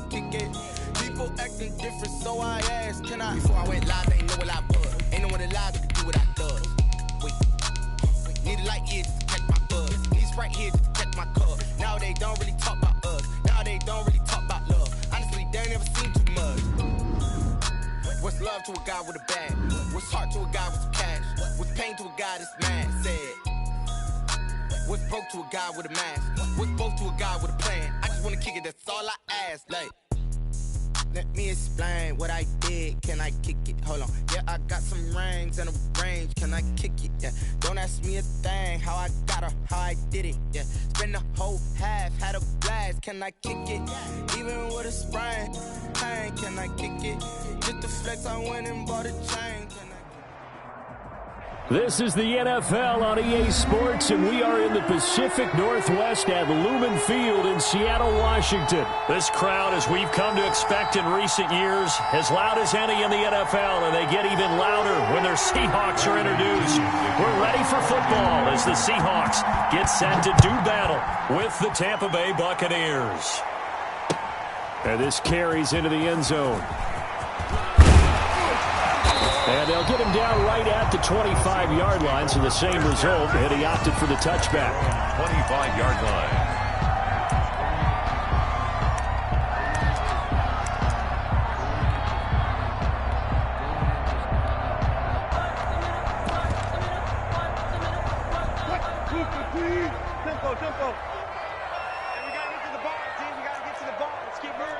kick it? People acting different, so I asked, can I? Before I went live, they know what I was. Ain't no one alive that can do what I does. Wait, need a light here just to catch my buzz. Need Sprite here just to catch my cup. Now they don't really talk about us. Now they don't really talk about love. Honestly, they ain't never seen too much. What's love to a guy with a bag? What's heart to a guy with some cash? What's pain to a guy that's mad? Said. What's broke to a guy with a mask? What's both to a guy with a plan? I just wanna kick it, that's all I ask. Like, let me explain what I did. Can I kick it? Hold on. Yeah, I got some rings and a range. Can I kick it? Yeah. Don't ask me a thing. How I got her, how I did it. Yeah. Spend the whole half, had a blast. Can I kick it? Even with a sprain. Pain, can I kick it? Just the flex, I went and bought a chain. This is the NFL on EA Sports, and we are in the Pacific Northwest at Lumen Field in Seattle, Washington. This crowd, as we've come to expect in recent years, as loud as any in the NFL, and they get even louder when their Seahawks are introduced. We're ready for football as the Seahawks get set to do battle with the Tampa Bay Buccaneers. And this carries into the end zone. And they'll get him down right at the 25-yard line, so the same result, and he opted for the touchback. 25-yard line. Tempo. And we got to get to the ball, team. We got to get to the ball. Let's keep moving.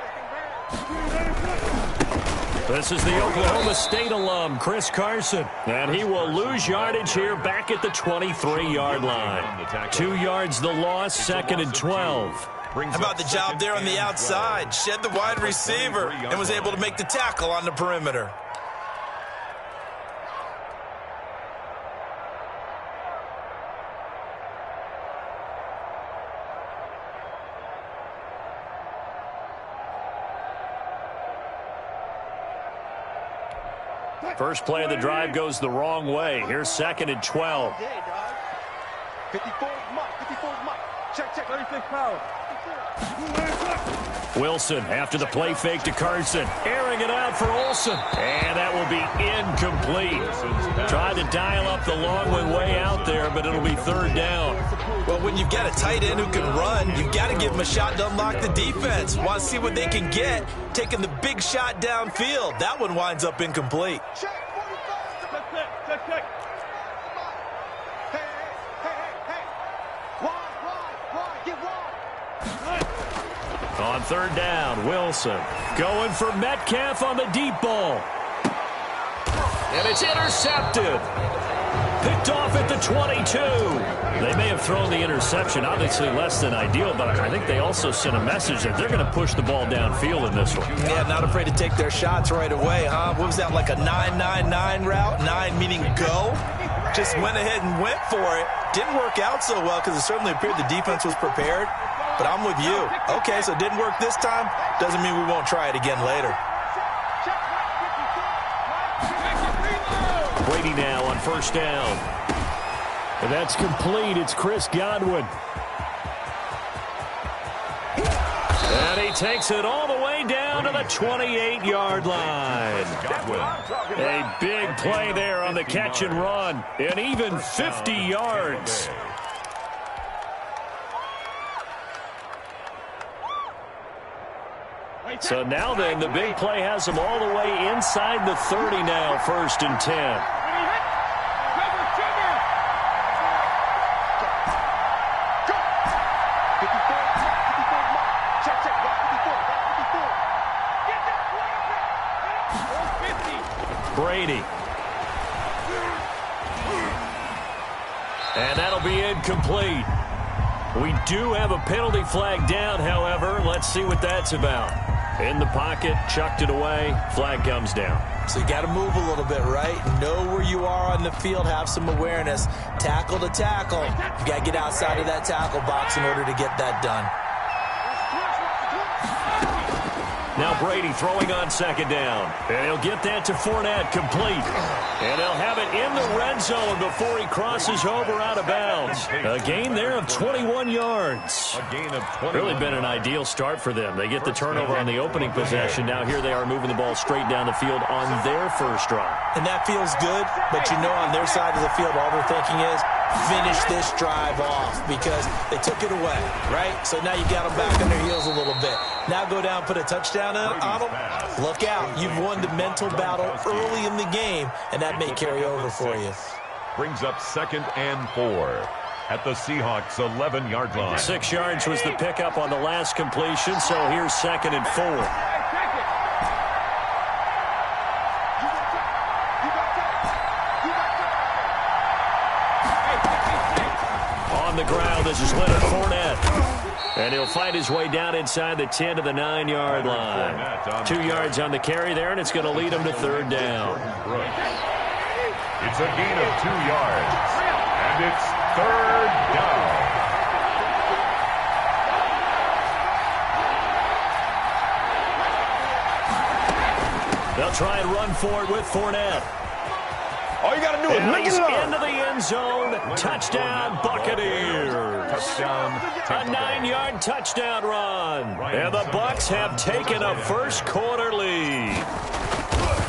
This is the Oklahoma State alum, Chris Carson, and he will lose yardage here back at the 23-yard line. 2 yards the loss, 2nd and 12. How about the job there on the outside? Shed the wide receiver and was able to make the tackle on the perimeter. First play of the drive goes the wrong way. Here's 2nd and 12. 54 mark. Check. 36 power. Wilson after the play fake to Carson. Airing it out for Olsen. And that will be incomplete. Tried to dial up the long way out there, but it'll be 3rd down. Well, when you've got a tight end who can run, you've got to give him a shot to unlock the defense. Want to see what they can get, taking the big shot downfield. That one winds up incomplete. Check. On 3rd down, Wilson going for Metcalf on the deep ball. And it's intercepted. Picked off at the 22. They may have thrown the interception, obviously less than ideal, but I think they also sent a message that they're going to push the ball downfield in this one. Yeah, not afraid to take their shots right away, huh? What was that, like a 9-9-9 route? 9 meaning go? Just went ahead and went for it. Didn't work out so well because it certainly appeared the defense was prepared. But I'm with you. Okay, so it didn't work this time. Doesn't mean we won't try it again later. Brady now on 1st down. And that's complete. It's Chris Godwin. And he takes it all the way down to the 28-yard line. A big play there on the catch and run. And even 50 yards. So now then, the big play has them all the way inside the 30 now, 1st and 10. Brady. And that'll be incomplete. We do have a penalty flag down, however. Let's see what that's about. In the pocket, chucked it away, flag comes down. So you got to move a little bit, right? Know where you are on the field, have some awareness. Tackle to tackle. You got to get outside of that tackle box in order to get that done. Now Brady throwing on second down. And he'll get that to Fournette, complete. And they'll have it in the red zone before he crosses over out of bounds. A gain there of 21 yards. A gain of 21. Really been an ideal start for them. They get the turnover on the opening possession. Now here they are moving the ball straight down the field on their first drive. And that feels good, but you know on their side of the field, all they're thinking is, finish this drive off because they took it away, right? So now you got them back on their heels a little bit. Now go down, put a touchdown on them. Look out. You've won the mental battle early in the game, and that may carry over for you. Brings up 2nd and 4 at the Seahawks' 11-yard line. 6 yards was the pickup on the last completion, so here's 2nd and 4. The ground, this is Leonard Fournette. And he'll find his way down inside the 10 to the 9-yard line. 2 yards on the carry there, and it's going to lead him to 3rd down. It's a gain of 2 yards, and it's 3rd down. They'll try and run for it with Fournette. All you got to do is make it up. Into the end zone. Touchdown, Buccaneers. Touchdown. A 9-yard touchdown run. And the Bucs have taken a first-quarter lead.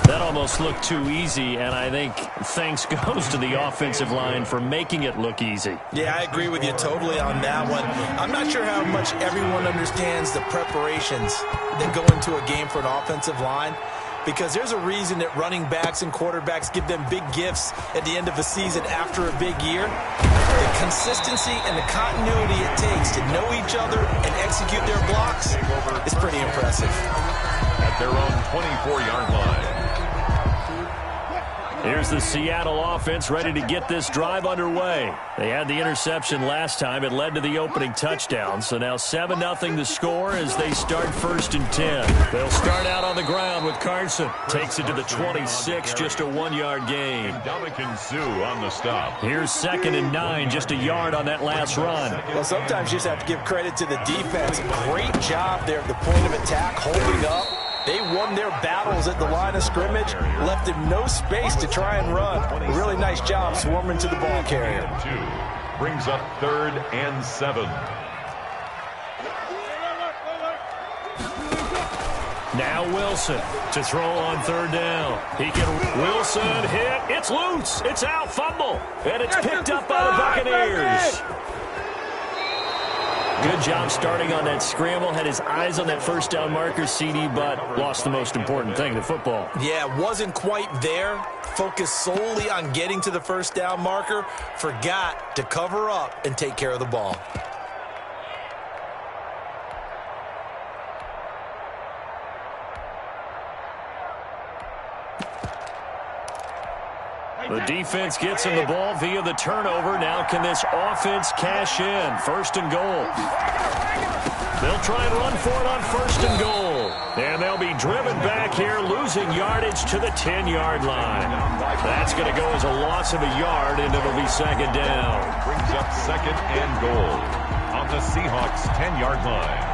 That almost looked too easy, and I think thanks goes to the offensive line for making it look easy. Yeah, I agree with you totally on that one. I'm not sure how much everyone understands the preparations that go into a game for an offensive line, because there's a reason that running backs and quarterbacks give them big gifts at the end of a season after a big year. The consistency and the continuity it takes to know each other and execute their blocks is pretty impressive. At their own 24-yard line. Here's the Seattle offense ready to get this drive underway. They had the interception last time. It led to the opening touchdown. So now 7-0 the score as they start 1st and 10. They'll start out on the ground with Carson. Takes it to the 26, just a 1-yard gain. Dominican Sue on the stop. Here's 2nd and 9, just a yard on that last run. Well, sometimes you just have to give credit to the defense. Great job there at the point of attack, holding up. They won their battles at the line of scrimmage, left him no space to try and run. A really nice job swarming to the ball carrier. 2 brings up 3rd and 7. Now Wilson to throw on 3rd down. He can Wilson hit. It's loose. It's out. Fumble. And it's picked up by the Buccaneers. Good job starting on that scramble. Had his eyes on that first down marker, CD, but lost the most important thing, the football. Yeah, wasn't quite there. Focused solely on getting to the first down marker. Forgot to cover up and take care of the ball. The defense gets him the ball via the turnover. Now can this offense cash in? 1st and goal. They'll try and run for it on 1st and goal. And they'll be driven back here, losing yardage to the 10-yard line. That's going to go as a loss of a yard, and it'll be 2nd down. Brings up 2nd and goal on the Seahawks' 10-yard line.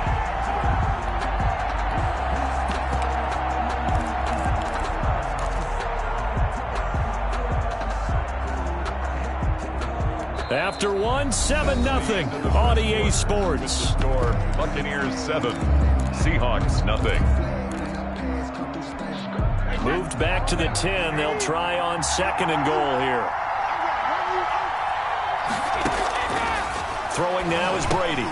After 7-0 on EA Sports. Score Buccaneers 7, Seahawks nothing. Moved back to the 10. They'll try on 2nd and goal here. Throwing now is Brady.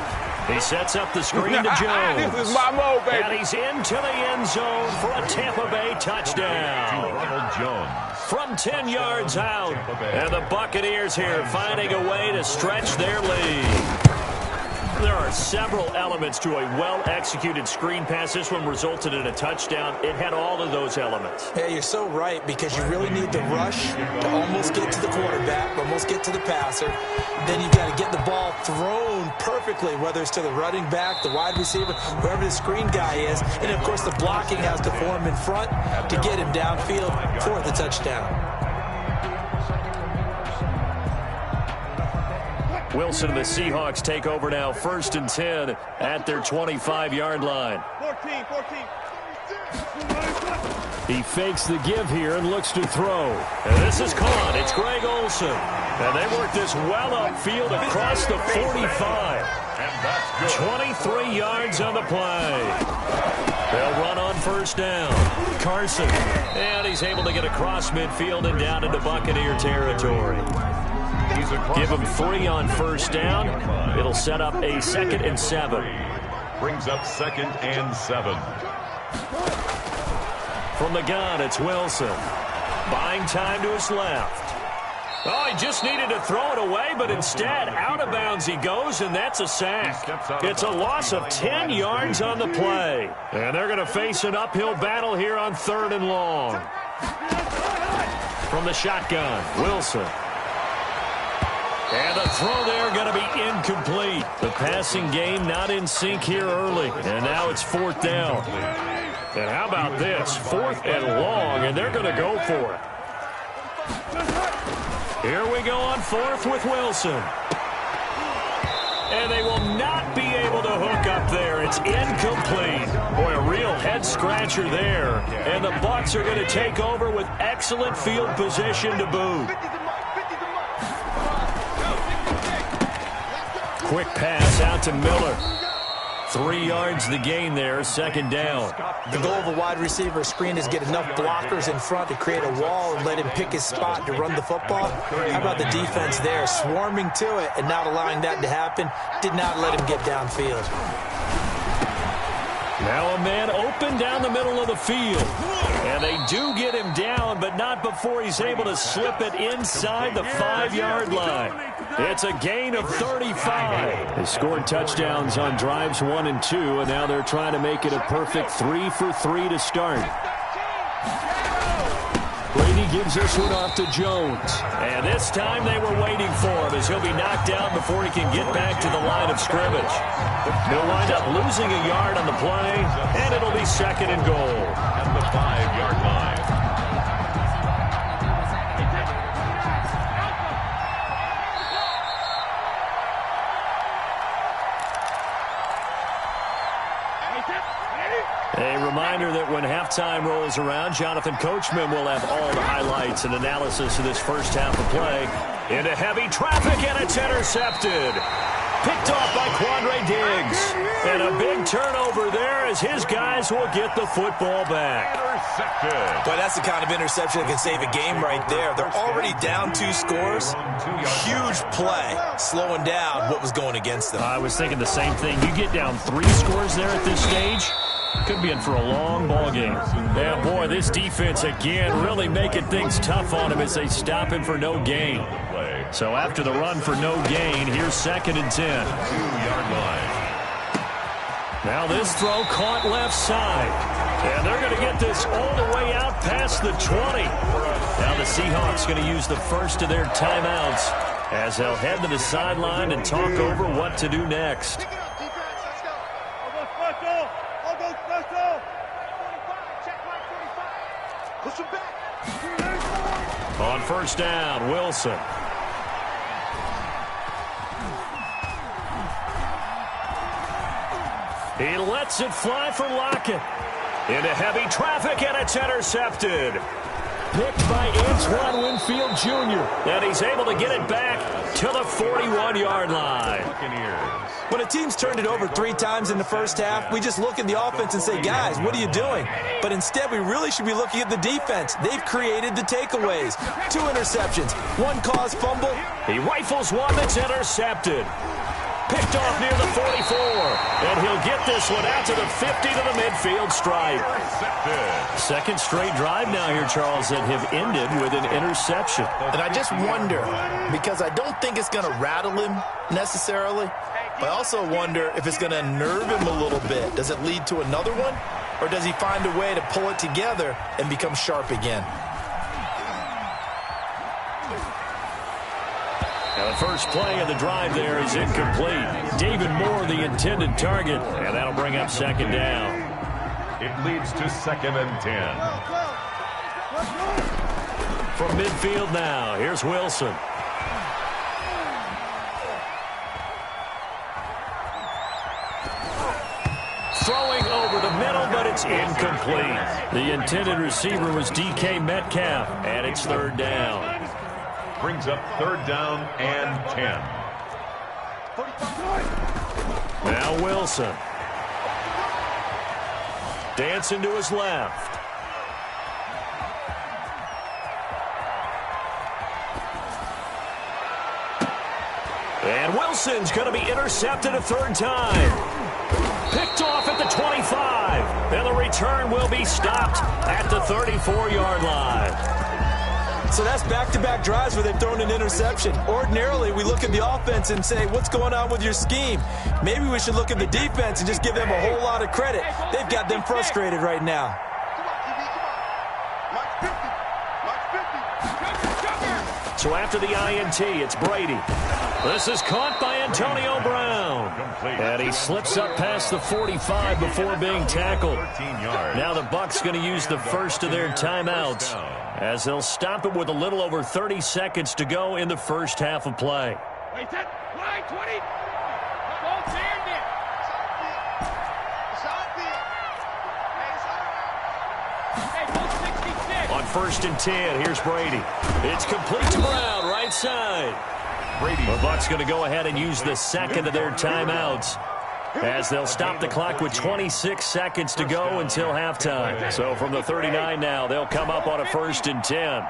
He sets up the screen to Jones. This is my mode, baby. And he's into the end zone for a Tampa Bay touchdown. Ronald Jones. From 10 yards out. And the Buccaneers here finding a way to stretch their lead. There are several elements to a well-executed screen pass. This one resulted in a touchdown. It had all of those elements. Yeah, you're so right, because you really need the rush to almost get to the quarterback, almost get to the passer. Then you've got to get the ball thrown perfectly, whether it's to the running back, the wide receiver, whoever the screen guy is. And, of course, the blocking has to form in front to get him downfield for the touchdown. Wilson and the Seahawks take over now, 1st and 10 at their 25-yard line. 14. He fakes the give here and looks to throw. And this is caught. It's Greg Olsen. And they work this well upfield across the 45. 23 yards on the play. They'll run on first down. Carson. And he's able to get across midfield and down into Buccaneer territory. Give him 3 on first down. It'll set up a 2nd and 7. Brings up 2nd and 7. From the gun, it's Wilson. Buying time to his left. Oh, he just needed to throw it away, but instead, out of bounds he goes, and that's a sack. It's a loss of 10 yards on the play. And they're going to face an uphill battle here on 3rd and long. From the shotgun, Wilson. And the throw there going to be incomplete. The passing game not in sync here early. And now it's 4th down. And how about this? 4th and long, and they're going to go for it. Here we go on 4th with Wilson. And they will not be able to hook up there. It's incomplete. Boy, a real head-scratcher there. And the Bucs are going to take over with excellent field position to boot. Quick pass out to Miller. 3 yards the gain there, 2nd down. The goal of a wide receiver screen is get enough blockers in front to create a wall and let him pick his spot to run the football. How about the defense there, swarming to it and not allowing that to happen? Did not let him get downfield. Now a man open down the middle of the field. And they do get him down, but not before he's able to slip it inside the 5-yard line. It's a gain of 35. They scored touchdowns on drives 1 and 2, and now they're trying to make it a perfect 3 for 3 to start. Brady gives this one off to Jones. And this time they were waiting for him as he'll be knocked down before he can get back to the line of scrimmage. He'll wind up losing a yard on the play, and it'll be 2nd and goal. At the 5-yard line. A reminder that when halftime rolls around, Jonathan Coachman will have all the highlights and analysis of this first half of play. Into heavy traffic, and it's intercepted. Picked off by Quandre Diggs. And a big turnover there as his guys will get the football back. Intercepted. Boy, that's the kind of interception that can save a game right there. They're already down 2 scores. Huge play, slowing down what was going against them. I was thinking the same thing. You get down 3 scores there at this stage, could be in for a long ball game. Yeah, boy, this defense again really making things tough on him as they stop him for no gain. So after the run for no gain, here's 2nd and 10. 2-yard line. Now this throw caught left side. And they're going to get this all the way out past the 20. Now the Seahawks going to use the first of their timeouts as they'll head to the sideline and talk over what to do next. On first down, Wilson. He lets it fly for Lockett. Into heavy traffic, and it's intercepted. Picked by Antoine Winfield Jr. And he's able to get it back to the 41-yard line. When a team's turned it over 3 times in the first half, we just look at the offense and say, guys, what are you doing? But instead, we really should be looking at the defense. They've created the takeaways. 2 interceptions, 1 caused fumble. He rifles one that's intercepted. Picked off near the 44. And he'll get this one out to the 50 to the midfield stripe. 2nd straight drive now here, Charles, that have ended with an interception. And I just wonder, because I don't think it's going to rattle him necessarily, but I also wonder if it's going to unnerve him a little bit. Does it lead to another one? Or does he find a way to pull it together and become sharp again? Now the first play of the drive there is incomplete. David Moore, the intended target, and that'll bring up 2nd down. It leads to 2nd and 10. From midfield now, here's Wilson. Throwing over the middle, but it's incomplete. The intended receiver was DK Metcalf, and it's third down. Brings up third down and 10. Now Wilson. Dancing to his left. And Wilson's going to be intercepted a third time. Picked off at the 25. And the return will be stopped at the 34-yard line. So that's back-to-back drives where they've thrown an interception. Ordinarily, we look at the offense and say, what's going on with your scheme? Maybe we should look at the defense and just give them a whole lot of credit. They've got them frustrated right now. So after the INT, it's Brady. This is caught by Antonio Brown. And he slips up past the 45 before being tackled. Now the Bucs going to use the first of their timeouts as they'll stop it with a little over 30 seconds to go in the first half of play. Wait, set, line, 20. On first and 10, here's Brady. It's complete to Brown, right side. Brady. The Bucs going to go ahead and use the second of their timeouts as they'll stop the clock with 26 seconds to go until halftime. So from the 39 now, they'll come up on a first and 10.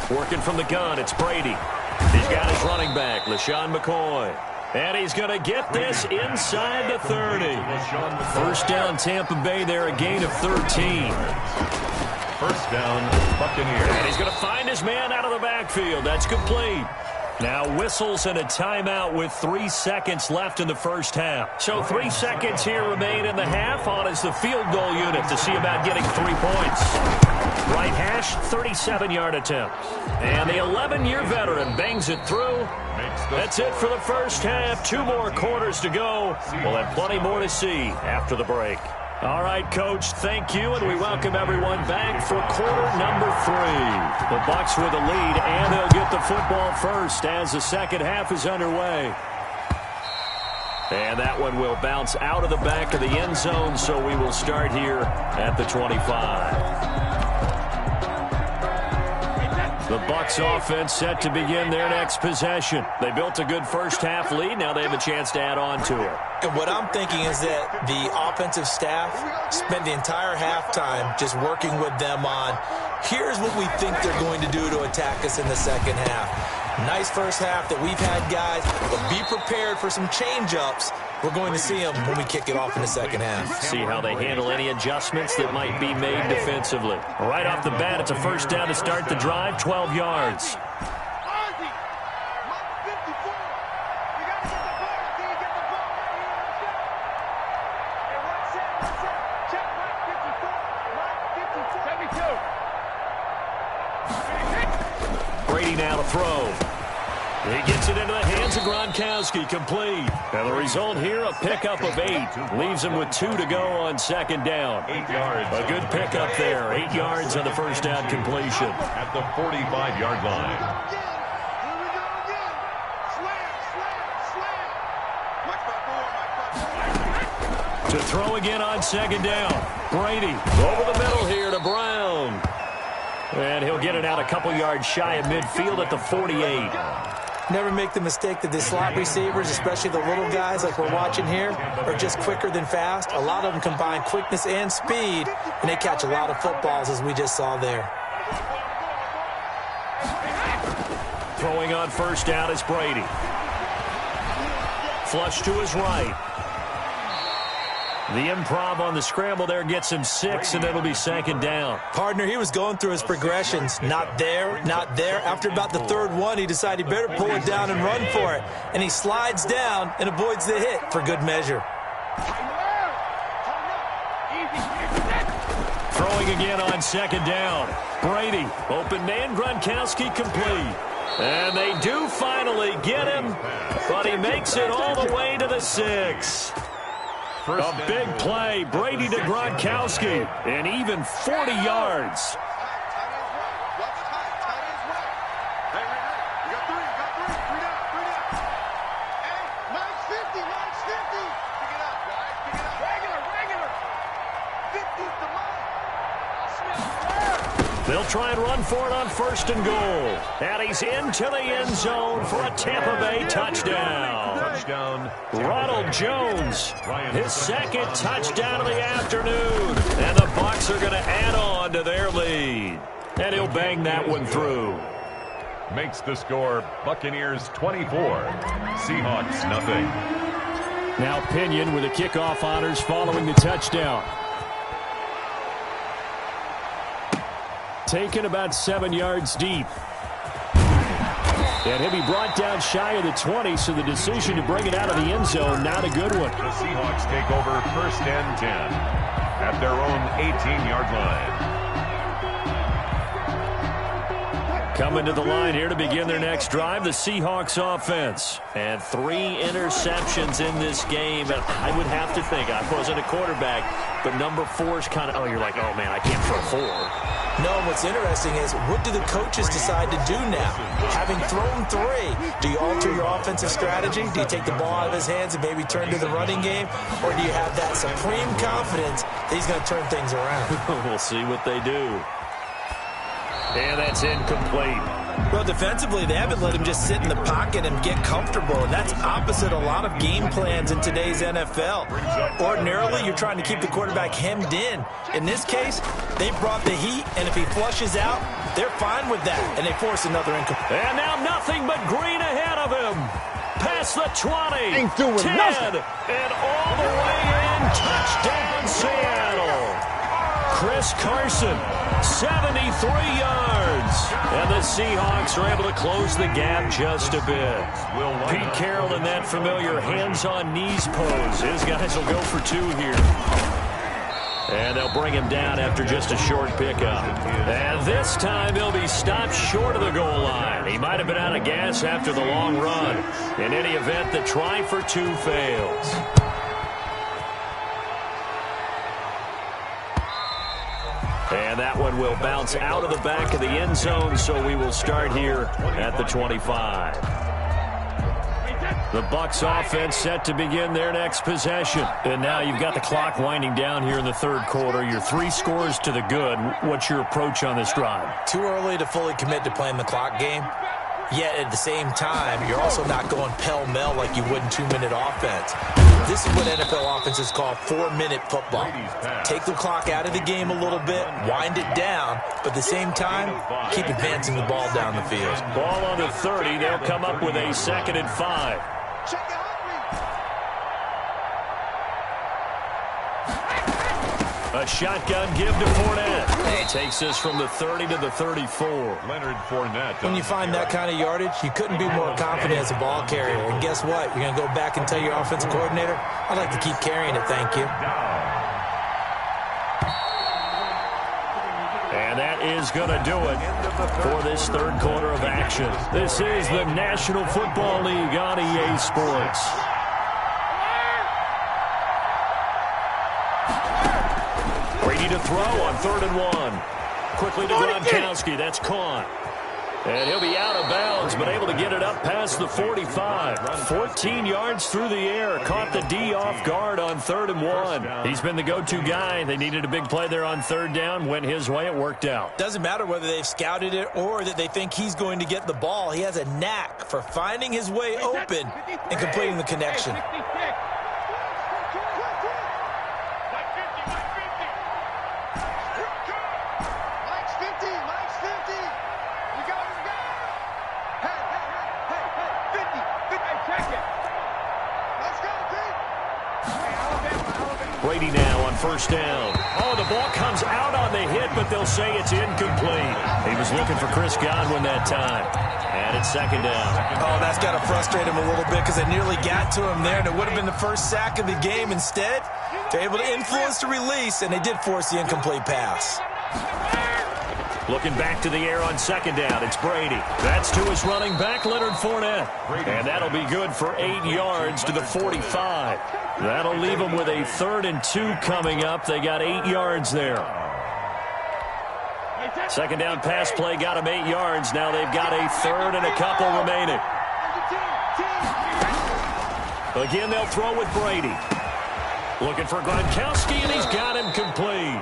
Working from the gun, it's Brady. He's got his running back, LaShawn McCoy. And he's going to get this inside the 30. First down, Tampa Bay there, a gain of 13. First down, Buccaneers. And he's going to find his man out of the backfield. That's complete. Now whistles and a timeout with 3 seconds left in the first half. So 3 seconds here remain in the half. On is the field goal unit to see about getting 3 points. Right hash, 37-yard attempt. And the 11-year veteran bangs it through. That's it for the first half. 2 more quarters to go. We'll have plenty more to see after the break. All right, Coach, thank you, and we welcome everyone back for quarter number 3. The Bucs with a lead, and they'll get the football first as the second half is underway. And that one will bounce out of the back of the end zone, so we will start here at the 25. The Bucs offense set to begin their next possession. They built a good first half lead. Now they have a chance to add on to it. And what I'm thinking is that the offensive staff spent the entire halftime just working with them on, here's what we think they're going to do to attack us in the second half. Nice first half that we've had, guys, but be prepared for some change-ups. We're going to see them when we kick it off in the second half. See how they handle any adjustments that might be made defensively. Right off the bat, it's a first down to start the drive, 12 yards. Brady now to throw. He gets it into the hands of Gronkowski, complete. And the result here, a pickup of 8. Leaves him with 2 to go on second down. 8 yards. A good pickup there. 8 yards on the first down completion. At the 45-yard line. To throw again on second down. Brady over the middle here to Brown. And he'll get it out a couple yards shy of midfield at the 48. Never make the mistake that the slot receivers, especially the little guys like we're watching here, are just quicker than fast. A lot of them combine quickness and speed, and they catch a lot of footballs, as we just saw there. Throwing on first down is Brady. Flush to his right. The improv on the scramble there gets him 6, and it'll be second down. Partner, he was going through his progressions. Not there, not there. After about the third one, he decided he better pull it down and run for it. And he slides down and avoids the hit for good measure. Throwing again on second down. Brady, open man, Gronkowski complete. And they do finally get him, but he makes it all the way to the 6. A big play, Brady to Gronkowski, and even 40 yards. They'll try and run for it on 1st and goal. And he's into the end zone for a Tampa Bay touchdown. Ronald Jones, his 2nd touchdown of the afternoon. And the Bucs are going to add on to their lead. And he'll bang that one through. Makes the score Buccaneers 24, Seahawks nothing. Now Pinion with the kickoff honors following the touchdown. Taken about 7 yards deep. And he'll be brought down shy of the 20, so the decision to bring it out of the end zone, not a good one. The Seahawks take over 1st and 10 at their own 18-yard line. Coming to the line here to begin their next drive, the Seahawks offense. And 3 interceptions in this game. And I would have to think, I wasn't a quarterback, but number 4 is kind of, oh, you're like, oh, man, I can't throw 4. No, what's interesting is, what do the coaches decide to do now? Having thrown 3, do you alter your offensive strategy? Do you take the ball out of his hands and maybe turn to the running game? Or do you have that supreme confidence that he's going to turn things around? We'll see what they do. And that's incomplete. Well, defensively, they haven't let him just sit in the pocket and get comfortable, and that's opposite a lot of game plans in today's NFL. Ordinarily, you're trying to keep the quarterback hemmed in. In this case, they brought the heat, and if he flushes out, they're fine with that, and they force another incomplete. And now nothing but green ahead of him. Past the 20, Ain't doing 10, nothing. and all the way in. Touchdown, Seattle. Chris Carson, 73 yards. And the Seahawks are able to close the gap just a bit. Pete Carroll in that familiar hands-on-knees pose. His guys will go for 2 here. And they'll bring him down after just a short pickup. And this time he'll be stopped short of the goal line. He might have been out of gas after the long run. In any event, the try for 2 fails. And that one will bounce out of the back of the end zone, so we will start here at the 25. The Bucs offense set to begin their next possession. And now you've got the clock winding down here in the 3rd quarter. Your 3 scores to the good. What's your approach on this drive? Too early to fully commit to playing the clock game. Yet at the same time, you're also not going pell-mell like you would in 2-minute offense. This is what NFL offenses call 4-minute football. Take the clock out of the game a little bit, wind it down, but at the same time, keep advancing the ball down the field. Ball on the 30. They'll come up with a 2nd and 5. A shotgun give to Fournette. He takes this from the 30 to the 34. Leonard Fournette. When you find that kind of yardage, you couldn't be more confident as a ball carrier. And guess what? You're going to go back and tell your offensive coordinator, I'd like to keep carrying it, thank you. And that is going to do it for this 3rd quarter of action. This is the National Football League on EA Sports. Brady to throw on 3rd and 1. Quickly to Gronkowski. That's caught. And he'll be out of bounds, but able to get it up past the 45. 14 yards through the air. Caught the D off guard on 3rd and 1. He's been the go-to guy. They needed a big play there on 3rd down. Went his way. It worked out. Doesn't matter whether they've scouted it or that they think he's going to get the ball. He has a knack for finding his way open and completing the connection. Brady now on 1st down. Oh, the ball comes out on the hit, but they'll say it's incomplete. He was looking for Chris Godwin that time. And it's 2nd down. Oh, that's got to frustrate him a little bit because they nearly got to him there, and it would have been the first sack of the game. Instead, they're able to influence the release, and they did force the incomplete pass. Looking back to the air on 2nd down. It's Brady. That's to his running back, Leonard Fournette. And that'll be good for 8 yards to the 45. That'll leave them with a 3rd and 2 coming up. They got 8 yards there. 2nd down pass play got them 8 yards. Now they've got a 3rd and a couple remaining. Again, they'll throw with Brady. Looking for Gronkowski, and he's got him complete.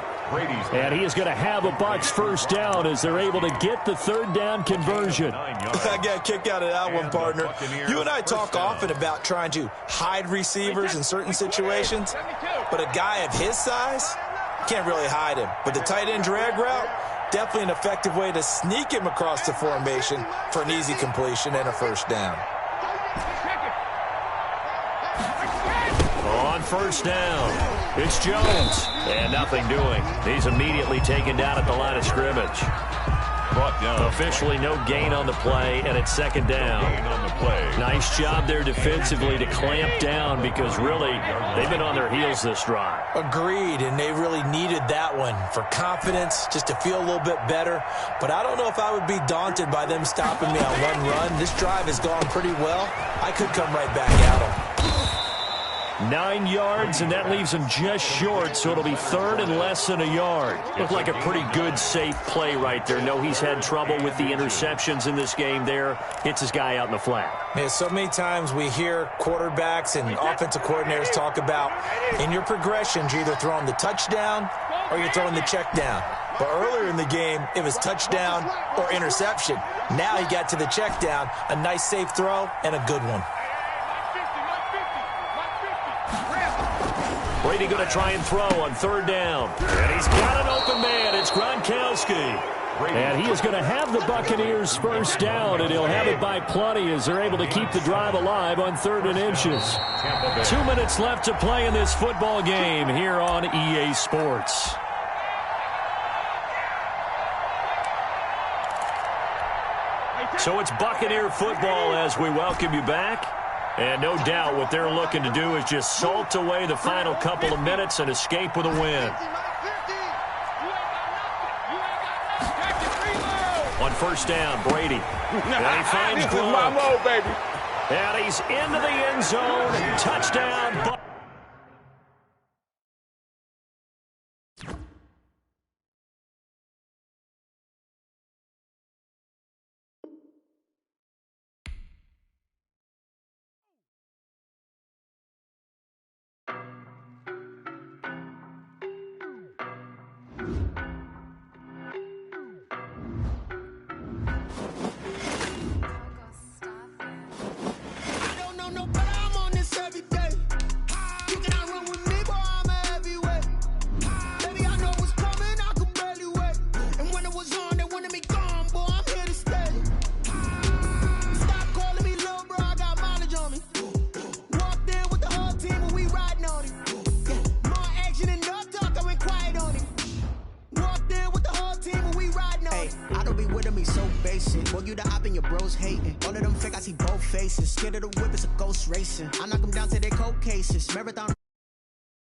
And he is going to have a Bucs first down as they're able to get the third down conversion. I got a kick out of that one, partner. You and I talk often about trying to hide receivers in certain situations, but a guy of his size can't really hide him. But the tight end drag route, definitely an effective way to sneak him across the formation for an easy completion and a first down. On first down, it's Jones. And nothing doing. He's immediately taken down at the line of scrimmage. Brought down. Officially no gain on the play, and it's second down. Nice job there defensively to clamp down because really they've been on their heels this drive. Agreed, and they really needed that one for confidence, just to feel a little bit better. But I don't know if I would be daunted by them stopping me on one run. This drive has gone pretty well. I could come right back at them. 9 yards, and that leaves him just short, so it'll be third and less than a yard. Looked like a pretty good, safe play right there. No, he's had trouble with the interceptions in this game there. Hits his guy out in the flat. Yeah, so many times we hear quarterbacks and offensive coordinators talk about in your progressions, you're either throwing the touchdown or you're throwing the check down. But earlier in the game, it was touchdown or interception. Now he got to the check down, a nice safe throw, and a good one. Brady going to try and throw on third down. And he's got an open man. It's Gronkowski. And he is going to have the Buccaneers first down, and he'll have it by plenty as they're able to keep the drive alive on 3rd and inches. 2 minutes left to play in this football game here on EA Sports. So it's Buccaneer football as we welcome you back. And no doubt what they're looking to do is just salt away the final couple of minutes and escape with a win. On first down, Brady. And he finds Gronk. And he's into the end zone. Touchdown. Scared of the whip, it's a ghost racing. I knock them down to their cold cases. Marathon.